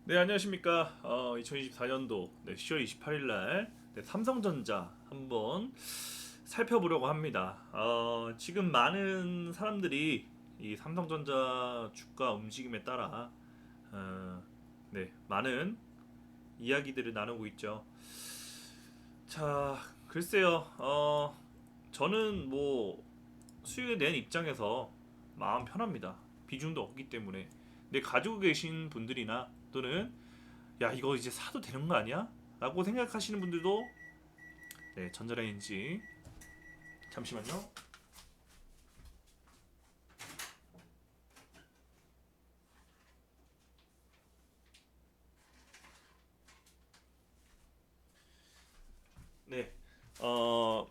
네, 안녕하십니까. 2024년도 10월 28일 날 삼성전자 한번 살펴보려고 합니다. 지금 많은 사람들이 이 삼성전자 주가 움직임에 따라 많은 이야기들을 나누고 있죠. 자, 글쎄요. 저는 뭐 수익을 낸 입장에서 마음 편합니다. 비중도 없기 때문에. 근데 가지고 계신 분들이나 또는 야 이거 이제 사도 되는 거 아니야? 라고 생각하시는 분들도 전자레인지 잠시만요. 네, 어,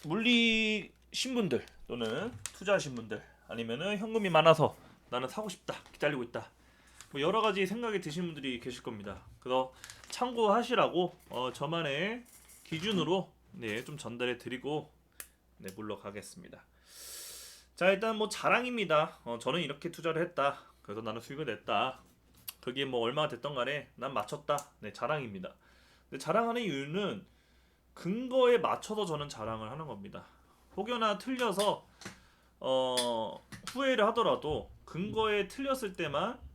물리신 분들 또는 투자하신 분들 아니면은 현금이 많아서 나는 사고 싶다 기다리고 있다 뭐 여러 가지 생각이 드시는 분들이 계실 겁니다. 그래서 참고하시라고 저만의 기준으로 좀 전달해 드리고 물러가겠습니다. 자, 일단 뭐 자랑입니다. 저는 이렇게 투자를 했다. 그래서 나는 수익을 냈다. 그게 뭐 얼마가 됐던 간에 난 맞췄다. 네, 자랑입니다. 근데 자랑하는 이유는 근거에 맞춰서 저는 자랑을 하는 겁니다. 혹여나 틀려서 후회를 하더라도 근거에 틀렸을 때만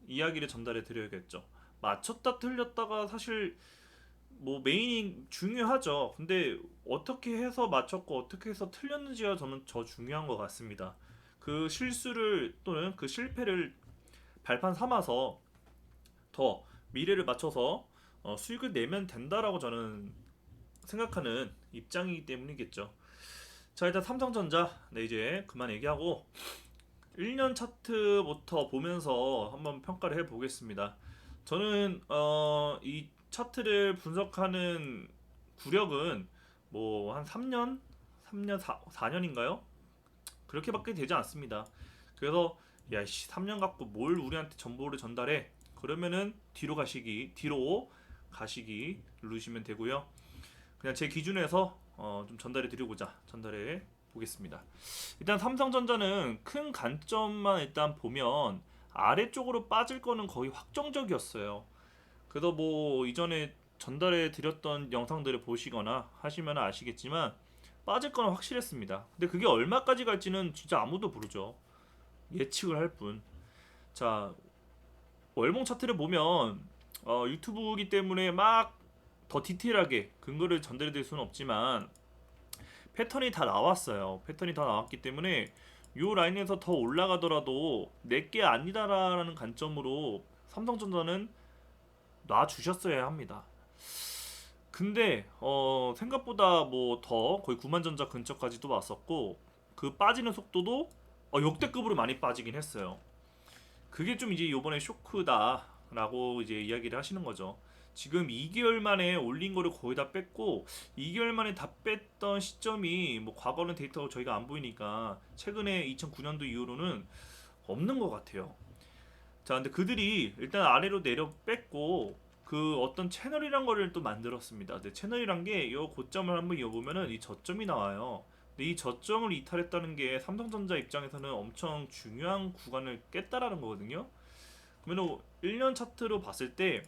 이야기를 전달해 드려야겠죠. 맞췄다 틀렸다가 사실 뭐 메인이 중요하죠. 근데 어떻게 해서 맞췄고 어떻게 해서 틀렸는지가 저는 더 중요한 것 같습니다. 그 실수를 또는 그 실패를 발판 삼아서 더 미래를 맞춰서 수익을 내면 된다라고 저는 생각하는 입장이기 때문이겠죠. 자, 일단 삼성전자 이제 그만 얘기하고 1년 차트부터 보면서 한번 평가를 해보겠습니다. 저는 이 차트를 분석하는 구력은 뭐 한 3년, 3년, 4년인가요? 그렇게밖에 되지 않습니다. 그래서 야씨 3년 갖고 뭘 우리한테 정보를 전달해? 그러면은 뒤로 가시기 누르시면 되고요. 그냥 제 기준에서 좀 전달해 드리고자 전달해 보겠습니다. 일단 삼성전자는 큰 관점만 일단 보면 아래쪽으로 빠질 거는 거의 확정적이었어요. 그래서 뭐 이전에 전달해 드렸던 영상들을 보시거나 하시면 아시겠지만 빠질 거는 확실했습니다. 근데 그게 얼마까지 갈지는 진짜 아무도 모르죠. 예측을 할 뿐. 자, 월봉 차트를 보면 유튜브이기 때문에 막 더 디테일하게 근거를 전달해 드릴 수는 없지만 패턴이 다 나왔어요. 패턴이 다 나왔기 때문에 요 라인에서 더 올라가더라도 내게 아니다라는 관점으로 삼성전자는 놔주셨어야 합니다. 근데 생각보다 뭐 더 거의 9만전자 근처까지도 왔었고 그 빠지는 속도도 역대급으로 많이 빠지긴 했어요. 그게 좀 이제 요번에 쇼크다라고 이제 이야기를 하시는 거죠. 지금 2개월 만에 올린 거를 거의 다 뺐고 2개월 만에 다 뺐던 시점이 뭐 과거는 데이터가 저희가 안 보이니까 최근에 2009년도 이후로는 없는 것 같아요. 자, 근데 그들이 일단 아래로 내려 뺐고 그 어떤 채널이란 거를 또 만들었습니다. 근데 채널이란 게 이 고점을 한번 이어보면은 이 저점이 나와요. 근데 이 저점을 이탈했다는 게 삼성전자 입장에서는 엄청 중요한 구간을 깼다라는 거거든요. 그러면 1년 차트로 봤을 때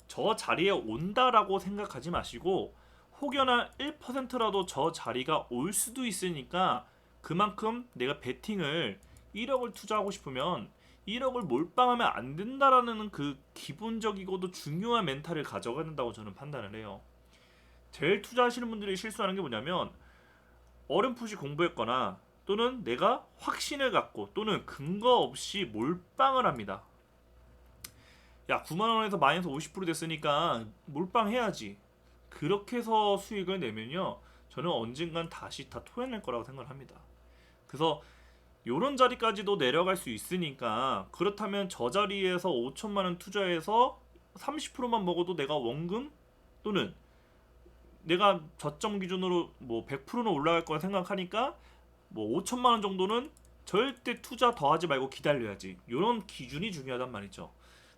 저 자리에 온다라고 생각하지 마시고 혹여나 1%라도 저 자리가 올 수도 있으니까 그만큼 내가 베팅을 1억을 투자하고 싶으면 1억을 몰빵하면 안 된다라는 그 기본적이고도 중요한 멘탈을 가져가야 된다고 저는 판단을 해요. 제일 투자하시는 분들이 실수하는 게 뭐냐면 어렴풋이 공부했거나 또는 내가 확신을 갖고 또는 근거 없이 몰빵을 합니다. 야 9만 원에서 마이너스 50% 됐으니까 몰빵해야지. 그렇게 해서 수익을 내면요. 저는 언젠간 다시 다 토해낼 거라고 생각을 합니다. 그래서 요런 자리까지도 내려갈 수 있으니까 그렇다면 저 자리에서 5천만 원 투자해서 30%만 먹어도 내가 원금 또는 내가 저점 기준으로 뭐 100%는 올라갈 거라 생각하니까 뭐 5천만 원 정도는 절대 투자 더 하지 말고 기다려야지. 요런 기준이 중요하단 말이죠.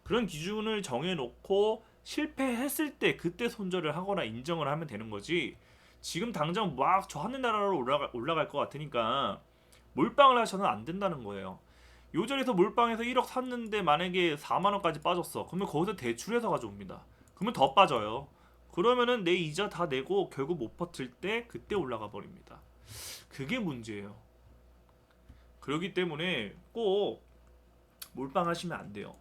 그런 기준을 정해놓고 실패했을 때 그때 손절을 하거나 인정을 하면 되는 거지. 지금 당장 막 저 하늘나라로 올라갈 것 같으니까 몰빵을 하셔는 안 된다는 거예요. 요 자리에서 몰빵해서 1억 샀는데 만약에 4만 원까지 빠졌어. 그러면 거기서 대출해서 가져옵니다. 그러면 더 빠져요. 그러면은 내 이자 다 내고 결국 못 버틸 때 그때 올라가 버립니다. 그게 문제예요. 그렇기 때문에 꼭 몰빵하시면 안 돼요.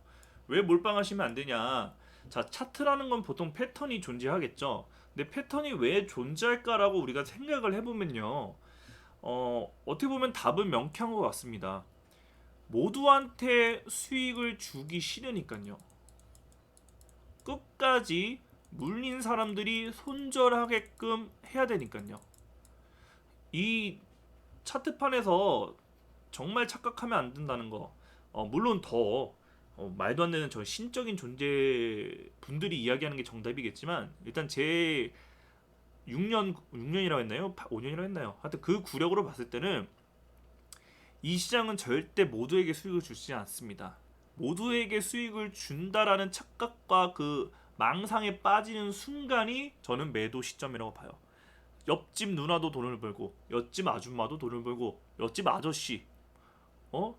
왜 몰빵하시면 안 되냐? 자, 차트라는 건 보통 패턴이 존재하겠죠. 근데 패턴이 왜 존재할까라고 우리가 생각을 해보면요. 어떻게 보면 답은 명쾌한 것 같습니다. 모두한테 수익을 주기 싫으니까요. 끝까지 물린 사람들이 손절하게끔 해야 되니까요. 이 차트판에서 정말 착각하면 안 된다는 거. 물론 더 말도 안 되는 저 신적인 존재 분들이 이야기하는 게 정답이겠지만 일단 제 6년이라고 했나요? 5년이라고 했나요? 하여튼 그 구력으로 봤을 때는 이 시장은 절대 모두에게 수익을 주지 않습니다. 모두에게 수익을 준다라는 착각과 그 망상에 빠지는 순간이 저는 매도 시점이라고 봐요. 옆집 누나도 돈을 벌고 옆집 아줌마도 돈을 벌고 옆집 아저씨 어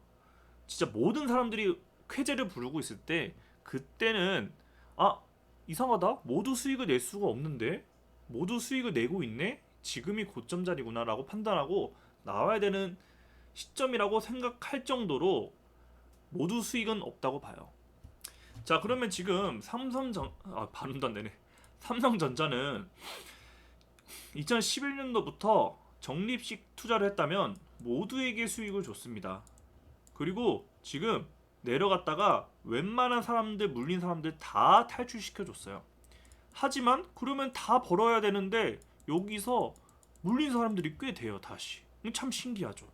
진짜 모든 사람들이 쾌재를 부르고 있을 때 그때는 아 이상하다 모두 수익을 낼 수가 없는데 모두 수익을 내고 있네 지금이 고점 자리구나라고 판단하고 나와야 되는 시점이라고 생각할 정도로 모두 수익은 없다고 봐요. 자 그러면 지금 발음도 안 되네. 삼성전자는 2011년도부터 적립식 투자를 했다면 모두에게 수익을 줬습니다. 그리고 지금 내려갔다가 웬만한 사람들 물린 사람들 다 탈출시켜줬어요. 하지만 그러면 다 벌어야 되는데 여기서 물린 사람들이 꽤 돼요. 다시 참 신기하죠.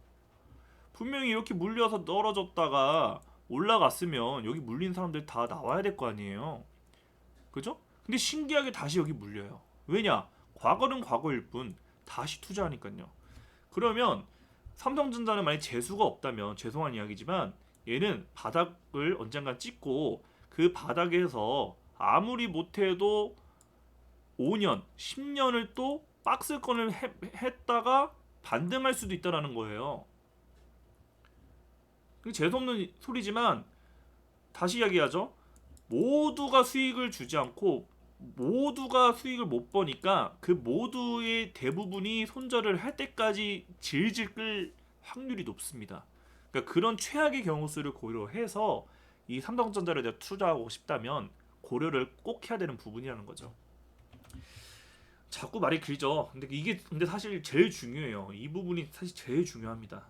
분명히 이렇게 물려서 떨어졌다가 올라갔으면 여기 물린 사람들 다 나와야 될 거 아니에요. 그죠? 근데 신기하게 다시 여기 물려요. 왜냐? 과거는 과거일 뿐 다시 투자하니까요. 그러면 삼성전자는 만약 재수가 없다면 죄송한 이야기지만 얘는 바닥을 언젠가 찍고 그 바닥에서 아무리 못해도 5년, 10년을 또 박스권을 했다가 반등할 수도 있다라는 거예요. 재수없는 소리지만 다시 이야기하죠. 모두가 수익을 주지 않고 모두가 수익을 못 버니까 그 모두의 대부분이 손절을 할 때까지 질질 끌 확률이 높습니다. 그러니까 그런 최악의 경우 수를 고려해서 이 삼성전자를 내가 투자하고 싶다면 고려를 꼭 해야 되는 부분이라는 거죠. 자꾸 말이 길죠. 근데 사실 제일 중요해요. 이 부분이 사실 제일 중요합니다.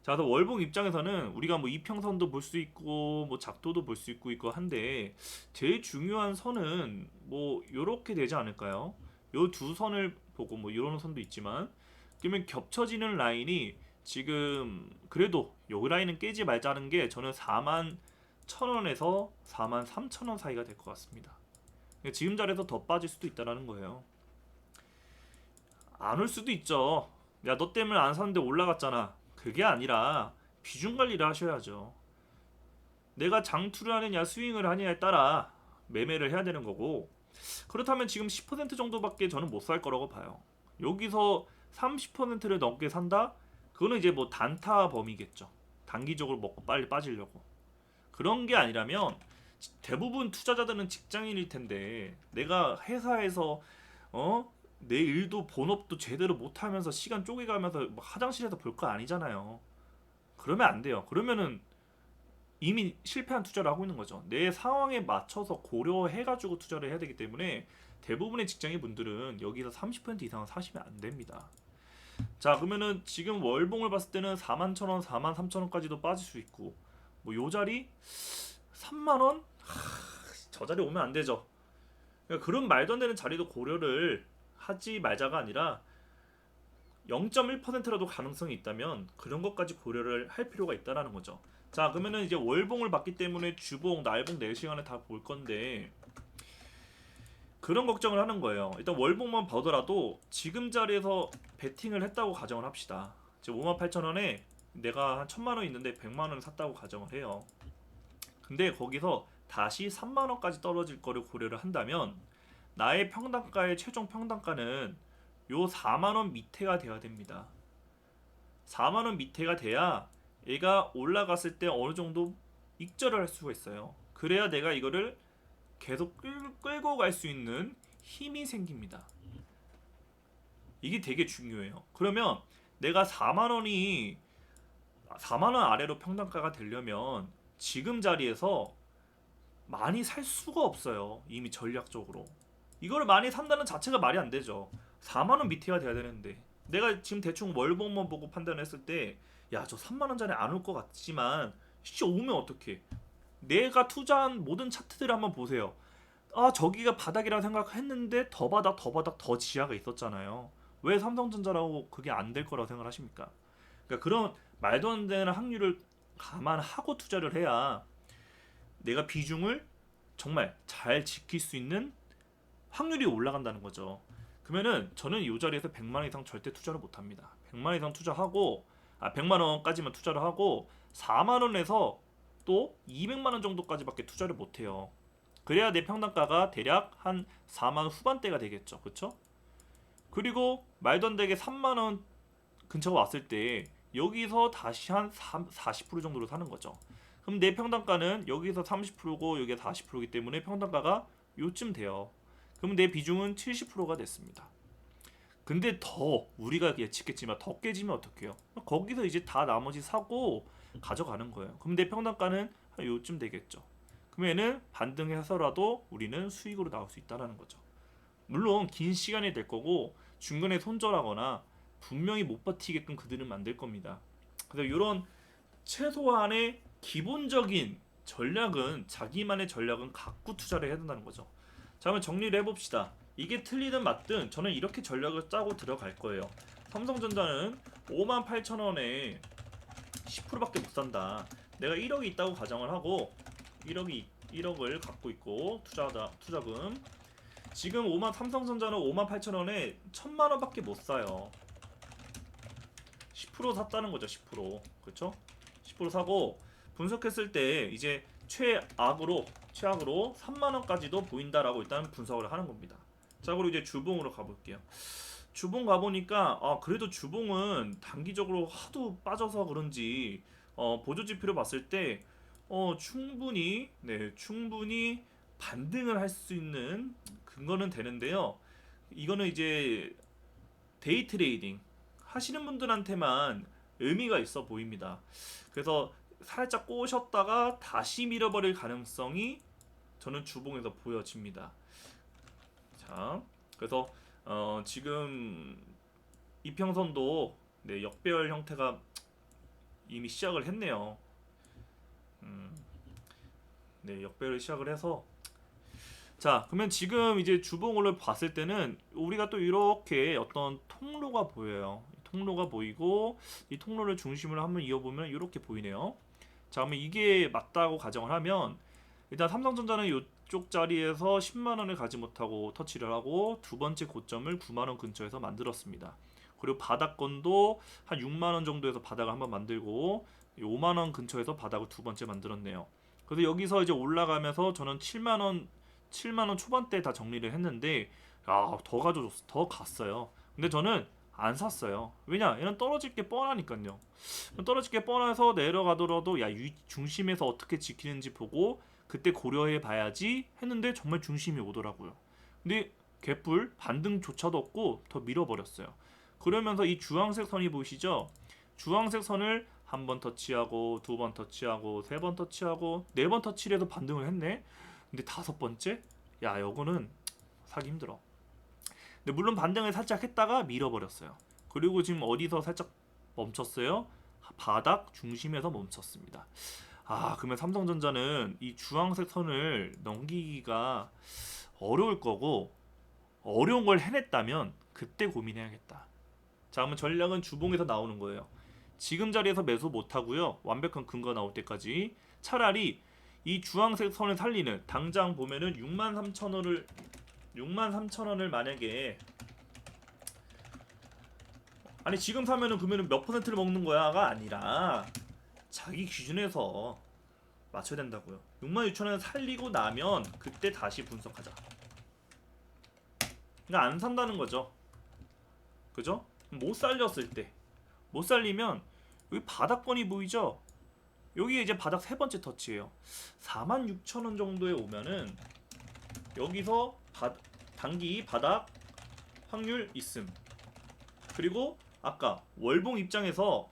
자, 그래서 월봉 입장에서는 우리가 뭐 이평선도 볼 수 있고 뭐 작도도 볼 수 있고 한데 제일 중요한 선은 뭐 요렇게 되지 않을까요? 요 두 선을 보고 뭐 이런 선도 있지만 그러면 겹쳐지는 라인이 지금 그래도 요 라인은 깨지 말자는 게 저는 4만 1,000원에서 4만 3,000원 사이가 될 것 같습니다. 지금 자리에서 더 빠질 수도 있다라는 거예요. 안 올 수도 있죠. 야, 너 때문에 안 샀는데 올라갔잖아. 그게 아니라 비중 관리를 하셔야죠. 내가 장투를 하느냐 스윙을 하느냐에 따라 매매를 해야 되는 거고 그렇다면 지금 10% 정도밖에 저는 못 살 거라고 봐요. 여기서 30%를 넘게 산다? 그거는 이제 뭐 단타 범위겠죠. 단기적으로 먹고 빨리 빠지려고. 그런 게 아니라면 대부분 투자자들은 직장인일 텐데 내가 회사에서 내 일도 본업도 제대로 못하면서 시간 쪼개가면서 화장실에서 볼 거 아니잖아요. 그러면 안 돼요. 그러면은 이미 실패한 투자를 하고 있는 거죠. 내 상황에 맞춰서 고려해가지고 투자를 해야 되기 때문에 대부분의 직장인 분들은 여기서 30% 이상은 사시면 안 됩니다. 자 그러면은 지금 월봉을 봤을 때는 41,000원, 43,000원까지도 빠질 수 있고 뭐 요 자리 3만원? 저 자리 오면 안 되죠. 그러니까 그런 말도 안 되는 자리도 고려를 하지 말자가 아니라 0.1%라도 가능성이 있다면 그런 것까지 고려를 할 필요가 있다라는 거죠. 자 그러면은 이제 월봉을 봤기 때문에 주봉, 날봉 4시간을 다 볼 건데 그런 걱정을 하는 거예요. 일단 월봉만 보더라도 지금 자리에서 베팅을 했다고 가정을 합시다. 지금 58,000원에 내가 한 1,000만원 있는데 100만원 샀다고 가정을 해요. 근데 거기서 다시 3만원까지 떨어질 거를 고려를 한다면 나의 평단가의 최종 평단가는 요 4만원 밑에가 돼야 됩니다. 4만원 밑에가 돼야 얘가 올라갔을 때 어느 정도 익절을 할 수가 있어요. 그래야 내가 이거를 계속 끌고 갈 수 있는 힘이 생깁니다. 이게 되게 중요해요. 그러면 내가 4만 원이 4만 원 아래로 평단가가 되려면 지금 자리에서 많이 살 수가 없어요. 이미 전략적으로. 이거를 많이 산다는 자체가 말이 안 되죠. 4만 원 밑에가 돼야 되는데 내가 지금 대충 월봉만 보고 판단했을 때 야, 저 3만 원짜리 안 올 것 같지만 진짜 오면 어떡해. 내가 투자한 모든 차트들을 한번 보세요. 아, 저기가 바닥이라고 생각했는데 더 바닥 더 바닥 더 지하가 있었잖아요. 왜 삼성전자라고 그게 안 될 거라고 생각하십니까? 그러니까 그런 말도 안 되는 확률을 감안하고 투자를 해야 내가 비중을 정말 잘 지킬 수 있는 확률이 올라간다는 거죠. 그러면은 저는 이 자리에서 100만 원 이상 절대 투자를 못 합니다. 100만 원 이상 투자하고 100만 원까지만 투자를 하고 4만 원에서 또 200만 원 정도까지밖에 투자를 못 해요. 그래야 내 평단가가 대략 한 4만 원 후반대가 되겠죠. 그렇죠? 그리고 말도 안 되게 3만 원 근처가 왔을 때 여기서 다시 한 40% 정도로 사는 거죠. 그럼 내 평단가는 여기서 30%고 여기가 40%이기 때문에 평단가가 요쯤 돼요. 그럼 내 비중은 70%가 됐습니다. 근데 더 우리가 예측했지만 더 깨지면 어떡해요? 거기서 이제 다 나머지 사고 가져가는 거예요. 그럼 내 평단가는 한 요쯤 되겠죠. 그러면은 반등해서라도 우리는 수익으로 나올 수 있다라는 거죠. 물론 긴 시간이 될 거고 중간에 손절하거나 분명히 못 버티게끔 그들은 만들 겁니다. 그래서 이런 최소한의 기본적인 전략은 자기만의 전략은 갖고 투자를 해야 된다는 거죠. 자, 한번 정리를 해봅시다. 이게 틀리든 맞든 저는 이렇게 전략을 짜고 들어갈 거예요. 삼성전자는 58,000원에 10%밖에 못 산다. 내가 1억이 있다고 가정을 하고 1억을 갖고 있고 투자금 지금 삼성전자는 58,000원에 1,000만 원밖에 못 사요. 10% 샀다는 거죠. 10%. 그렇죠? 10% 사고 분석했을 때 이제 최악으로 3만 원까지도 보인다라고 일단 분석을 하는 겁니다. 자, 그리고 이제 주봉으로 가볼게요. 주봉 가보니까 그래도 주봉은 단기적으로 하도 빠져서 그런지 보조 지표를 봤을 때 충분히 반등을 할 수 있는 근거는 되는데요. 이거는 이제 데이 트레이딩 하시는 분들한테만 의미가 있어 보입니다. 그래서 살짝 꼬셨다가 다시 밀어버릴 가능성이 저는 주봉에서 보여집니다. 자, 그래서 지금 이평선도 역배열 형태가 이미 시작을 했네요. 역배열을 시작을 해서 자, 그러면 지금 이제 주봉을 봤을 때는 우리가 또 이렇게 어떤 통로가 보여요. 통로가 보이고 이 통로를 중심으로 한번 이어보면 이렇게 보이네요. 자, 그러면 이게 맞다고 가정을 하면 일단 삼성전자는 이쪽 자리에서 10만 원을 가지 못하고 터치를 하고 두 번째 고점을 9만 원 근처에서 만들었습니다. 그리고 바닥권도 한 6만 원 정도에서 바닥을 한번 만들고 5만 원 근처에서 바닥을 두 번째 만들었네요. 그래서 여기서 이제 올라가면서 저는 7만 원 초반대 다 정리를 했는데 더 갔어요. 근데 저는 안 샀어요. 왜냐? 얘는 떨어질 게 뻔하니까요. 떨어질 게 뻔해서 내려가더라도 중심에서 어떻게 지키는지 보고 그때 고려해 봐야지 했는데 정말 중심이 오더라고요. 근데 개뿔 반등조차도 없고 더 밀어버렸어요. 그러면서 이 주황색 선이 보이시죠? 주황색 선을 한 번 터치하고 두 번 터치하고 세 번 터치하고 네 번 터치를 해서 반등을 했네. 근데 다섯 번째? 야, 요거는 사기 힘들어. 근데 물론 반등을 살짝 했다가 밀어버렸어요. 그리고 지금 어디서 살짝 멈췄어요? 바닥 중심에서 멈췄습니다. 그러면 삼성전자는 이 주황색 선을 넘기기가 어려울 거고 어려운 걸 해냈다면 그때 고민해야겠다. 자, 그러면 전략은 주봉에서 나오는 거예요. 지금 자리에서 매수 못하고요. 완벽한 근거 나올 때까지 차라리 이 주황색 선을 살리는 당장 보면은 63,000원을 만약에 아니 지금 사면은 그러면은 몇 퍼센트를 먹는 거야가 아니라 자기 기준에서 맞춰야 된다고요. 66,000원 살리고 나면 그때 다시 분석하자. 그러니까 안 산다는 거죠. 그죠? 못 살렸을 때 못 살리면 여기 바닥권이 보이죠? 여기 이제 바닥 세 번째 터치예요. 46,000원 정도에 오면은 여기서 단기 바닥 확률 있음. 그리고 아까 월봉 입장에서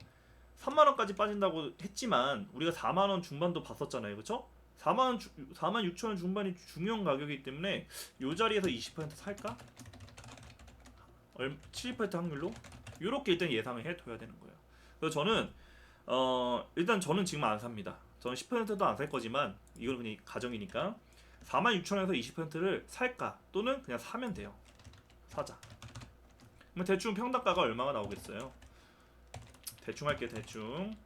3만원까지 빠진다고 했지만 우리가 4만원 중반도 봤었잖아요. 그쵸? 46,000원 중반이 중요한 가격이기 때문에 이 자리에서 20% 살까? 70% 확률로? 이렇게 일단 예상을 해둬야 되는 거예요. 그래서 저는 일단 저는 지금 안 삽니다. 저는 10%도 안 살 거지만 이건 그냥 가정이니까 46,000원에서 20%를 살까 또는 그냥 사면 돼요. 사자. 그럼 대충 평당가가 얼마가 나오겠어요? 대충 할게. 대충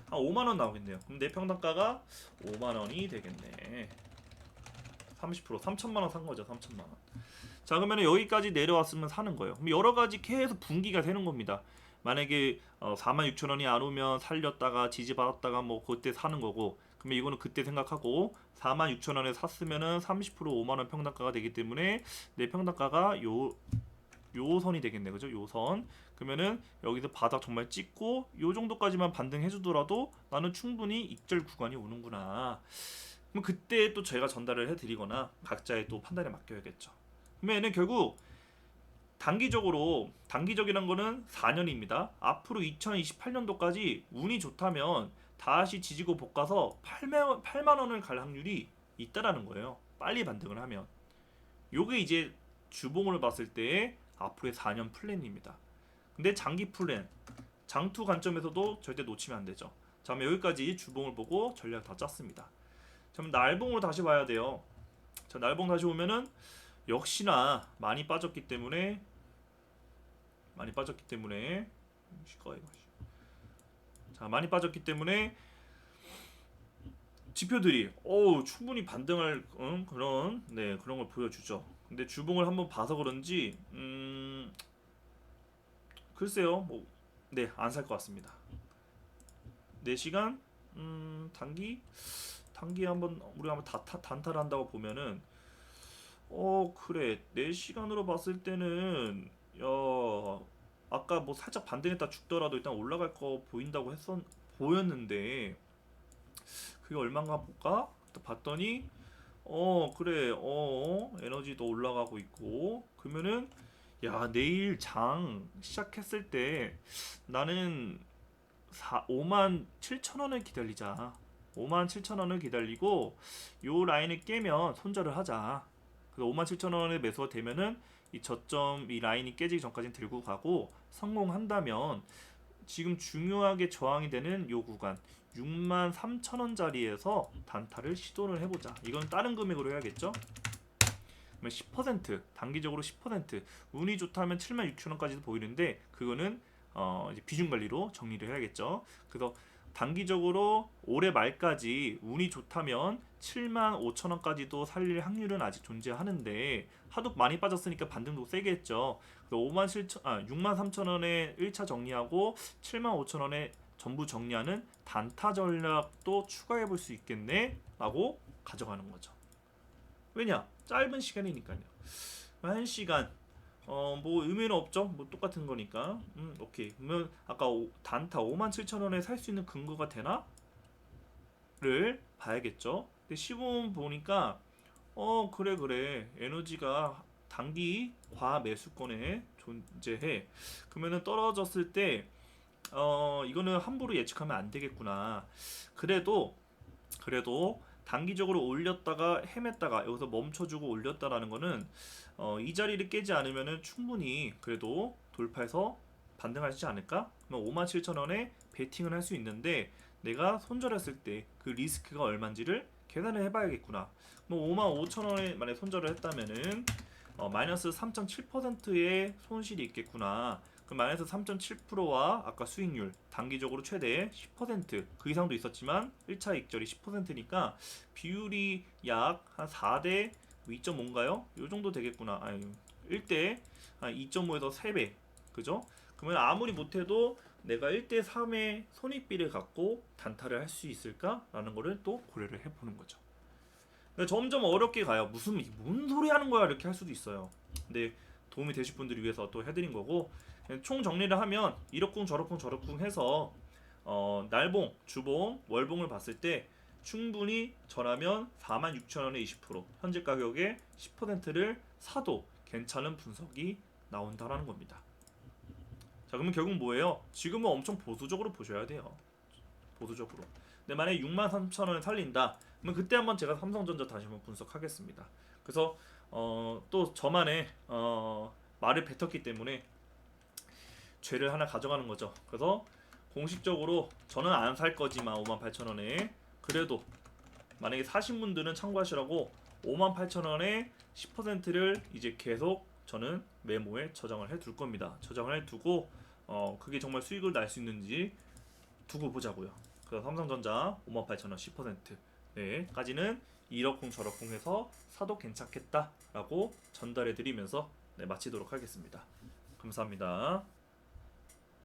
한 5만원 나오겠네요. 그럼 내 평당가가 5만원이 되겠네. 30% 3천만원 산 거죠. 3천만원. 자, 그러면 여기까지 내려왔으면 사는 거예요. 그럼 여러 가지 계속 분기가 되는 겁니다. 만약에 46,000원이 안 오면 살렸다가 지지받았다가 뭐 그때 사는 거고, 그러면 이거는 그때 생각하고 46,000원에 샀으면은 30% 5만원 평당가가 되기 때문에 내 평당가가 요 선이 되겠네. 그죠? 요 선. 그러면은 여기서 바닥 정말 찍고 요 정도까지만 반등해 주더라도 나는 충분히 익절 구간이 오는구나. 그럼 그때 또 제가 전달을 해 드리거나 각자의 또 판단에 맡겨야겠죠. 그러면은 결국 단기적이란 거는 4년입니다. 앞으로 2028년도까지 운이 좋다면 다시 지지고 볶아서 8만 원을 갈 확률이 있다라는 거예요. 빨리 반등을 하면. 요게 이제 주봉을 봤을 때 앞으로의 4년 플랜입니다. 근데 장기 플랜, 장투 관점에서도 절대 놓치면 안 되죠. 자, 그럼 여기까지 주봉을 보고 전략 다 짰습니다. 자, 그럼 날봉으로 다시 봐야 돼요. 자, 날봉 다시 오면은 역시나 많이 빠졌기 때문에 자, 많이 빠졌기 때문에 지표들이 충분히 반등할 그런 걸 보여주죠. 근데 주봉을 한번 봐서 그런지 글쎄요, 뭐 안 살 것 같습니다. 4시간 단기 한번 우리가 한번 단타를 한다고 보면은 그래 4시간으로 봤을 때는 아까 뭐 살짝 반등했다 죽더라도 일단 올라갈 거 보인다고 보였는데 그게 얼마인가 볼까? 또 봤더니 그래 에너지도 올라가고 있고 그러면은 야 내일 장 시작했을 때 나는 5만 7천 원을 기다리자. 5만 7천 원을 기다리고 요 라인을 깨면 손절을 하자. 그래서 5만 7천 원에 매수가 되면은 이 저점 이 라인이 깨지기 전까지는 들고 가고 성공한다면 지금 중요하게 저항이 되는 요 구간 6만 3천 원짜리에서 단타를 시도를 해보자. 이건 다른 금액으로 해야겠죠? 그러면 10% 단기적으로 10% 운이 좋다면 7만 6천 원까지도 보이는데 그거는 이제 비중 관리로 정리를 해야겠죠. 그래서 단기적으로 올해 말까지 운이 좋다면 7만 5천 원까지도 살릴 확률은 아직 존재하는데 하도 많이 빠졌으니까 반등도 세게 했죠. 그래서 6만 3천 원에 1차 정리하고 7만 5천 원에 전부 정리하는 단타 전략도 추가해 볼 수 있겠네 라고 가져가는 거죠. 왜냐? 짧은 시간이니까요. 1시간 뭐 의미는 없죠. 뭐 똑같은 거니까. 오케이. 그러면 아까 단타 57,000원에 살 수 있는 근거가 되나? 를 봐야겠죠. 근데 시범 보니까 그래. 에너지가 단기 과매수권에 존재해. 그러면은 떨어졌을 때 이거는 함부로 예측하면 안 되겠구나. 그래도 단기적으로 올렸다가 헤맸다가 여기서 멈춰주고 올렸다라는 거는 이 자리를 깨지 않으면은 충분히 그래도 돌파해서 반등하지 않을까? 그러면 57,000원에 베팅을 할 수 있는데 내가 손절했을 때 그 리스크가 얼마인지를 계산을 해봐야겠구나. 뭐 55,000원에 만약 손절을 했다면은 마이너스 3.7%의 손실이 있겠구나. 그 마이너스 3.7%와 아까 수익률 단기적으로 최대 10%그 이상도 있었지만 1차 익절이 10%니까 비율이 약 한 4대 2.5인가요? 요 정도 되겠구나. 1대 한 2.5에서 3배. 그죠? 그러면 아무리 못해도 내가 1대 3의 손익비를 갖고 단타를 할 수 있을까라는 거를 또 고려를 해보는 거죠. 점점 어렵게 가요. 뭔 소리 하는 거야 이렇게 할 수도 있어요. 근데 도움이 되실 분들을 위해서 또 해드린 거고 총 정리를 하면 이러쿵 저러쿵 해서 날봉, 주봉, 월봉을 봤을 때 충분히 저라면 46,000원에 20% 현재 가격에 10%를 사도 괜찮은 분석이 나온다라는 겁니다. 자, 그러면 결국 뭐예요? 지금은 엄청 보수적으로 보셔야 돼요. 보수적으로. 근데 만약에 63,000원에 살린다. 그러면 그때 한번 제가 삼성전자 다시 한번 분석하겠습니다. 그래서 또 저만의 말을 뱉었기 때문에 죄를 하나 가져가는 거죠. 그래서 공식적으로 저는 안 살 거지만 58,000원에 그래도 만약에 사신 분들은 참고하시라고 58,000원에 10%를 이제 계속 저는 메모에 저장을 해둘 겁니다. 저장을 해두고 그게 정말 수익을 날 수 있는지 두고 보자고요. 그래서 삼성전자 58,000원 10% 네, 까지는 이러쿵 저러쿵 해서 사도 괜찮겠다라고 전달해 드리면서 네, 마치도록 하겠습니다. 감사합니다.